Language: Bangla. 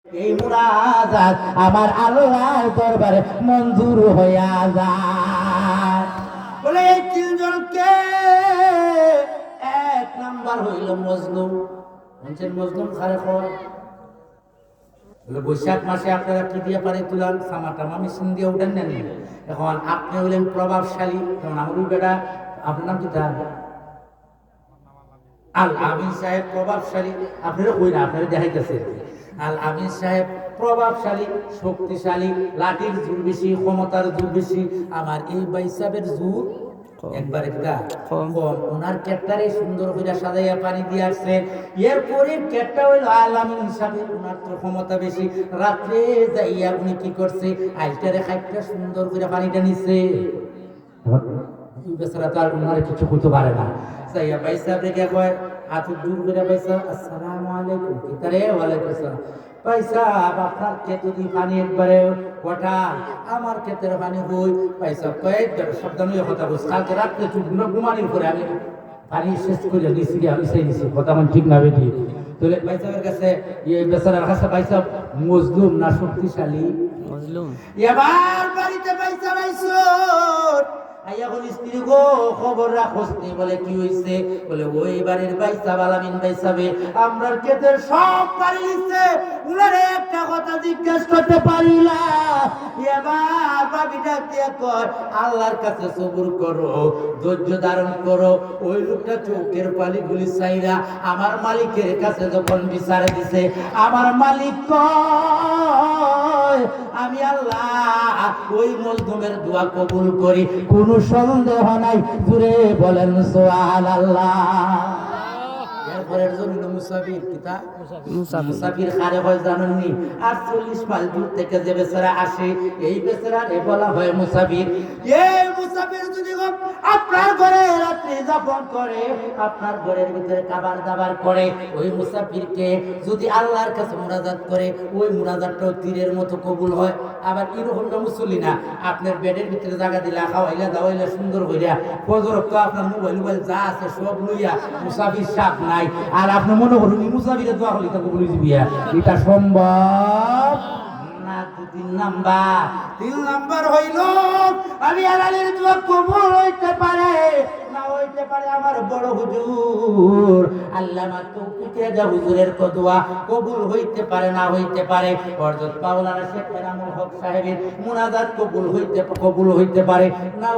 এই মুনাজাত আমার আল্লাহর দরবারে মঞ্জুর হইয়া যায়। বলে এই তিনজনকে এক নাম্বার হইল মজলুম। বলছেন মজলুম খারে খবর বৈশাখ মাসে আপনারা কি দিয়ে পারে তুলান সামাটামা মেশিন দিয়ে উঠেন নেন। এখন আপনি হইলেন প্রভাবশালী, যেমন আমার বেটা আপনার নাম কি আল আমিন সাহেব প্রভাবশালী, আপনারা কই না আপনারা দেখাইতেছে। আল আমিন সাহেব প্রভাবশালী, শক্তিশালী, লাঠির জোর বেশি, ক্ষমতার জোর বেশি। আমার এই ভাই সাহেবের জোর একবার একটা কম। ওনার কেটটারে সুন্দর করে সাজাইয়া পানি দিয়ে আসছে। এরপরে কেটটা হইল আল আমিন সাহেব, ওনার তো ক্ষমতা বেশি। রাত্রে যাইয়া উনি কি করছে, আইটারে খাইটা সুন্দর করে পানিটা নিচ্ছে। বেচারা তো আর ওনারে কিছু করতে পারে না। যাইয়া ভাই সাহেব রেখে কয় হাত দূর করে পয়সা আসসালামু আলাইকুম কিতারে ওয়ালাইকুম আসসালাম। পয়সা আপনার ক্ষেত যদি পানি একবারে ওঠা আমার ক্ষেতের পানি হই পয়সা কয়েকবার সাবধানে কথা বলছি। কালকে রাত্রে চুপগুলো ঘুমানির পরে আমি পানি শেষ করে দিয়েছি, আমি সেই দিচ্ছি কথা আমার ঠিক না বেটি। তাহলে পয়সার কাছে বেচারার কাছে পয়সা মজলুম না শক্তিশালী? মজলুম। এবার বাড়িতে পয়সা পাইছো আইয়া বলি স্ত্রী গো খবর রাখোস নি। বলে কি হইছে? বলে ওই বাড়ির বাইসা আলামিন বাইসাবে আমরার ক্ষেতের সব পারি নিচ্ছে, উনারে একটা কথা জিজ্ঞেস করতে পারিলা। এবার ভাবিটা দিয়ে কর আল্লাহর কাছে সবুর করো, ধৈর্য ধারণ করো। ওই লোকটা চোখের পানিগুলি চাইরা আমার মালিকের কাছে যখন বিচার দিছে, আমার মালিক কয় আমি আল্লাহ ওই মজলুমের দোয়া কবুল করি, কোনো সন্দেহ নাই। জুড়ে বলেন সুবহানাল্লাহ। এরপরের জন্য মুসাফির কিতা মুসাফির কারে হয় জানেননি? 48 মাইল দূর থেকে যে বেচারা আসে এই বেচারারে বলা হয় মুসাফির। এই মুসাফির যদি আপনার ঘরে রাত্রি যাপন করে, আপনার ঘরের ভিতরে খাবার দাবার করে, ওই মুসাফিরকে যদি আল্লাহর কাছে মুনাজাত করে, ওই মুনাজাতটাও তীরের মতো কবুল হয়। আবার এরকমটা মুসল্লি না, আপনার বেডের ভিতরে জায়গা দিলা, খাওয়াইলা দাওয়াইলা সুন্দর কইরা ফজর তো আপনার মোবাইল যা আছে সব লইয়া মুসাফির সাপ নাই, আর আপনি মনে করুন মুসাফিরের দোয়া হলে তা কবুল হইয়া, এটা সম্ভব না। তিন নাম্বার হইল আমি আল্লাহর দোয়া কবুল হইতে পারে না হইতে পারে আমার বড় হুজুর আল্লামা তৌফিক রেজা হুজুরের দোয়া কবুল হইতে পারে না হইতে পারে। হযরত মাওলানা শেখ এনামুল হক সাহেবের মুনাজাত কবুল হইতে পারে না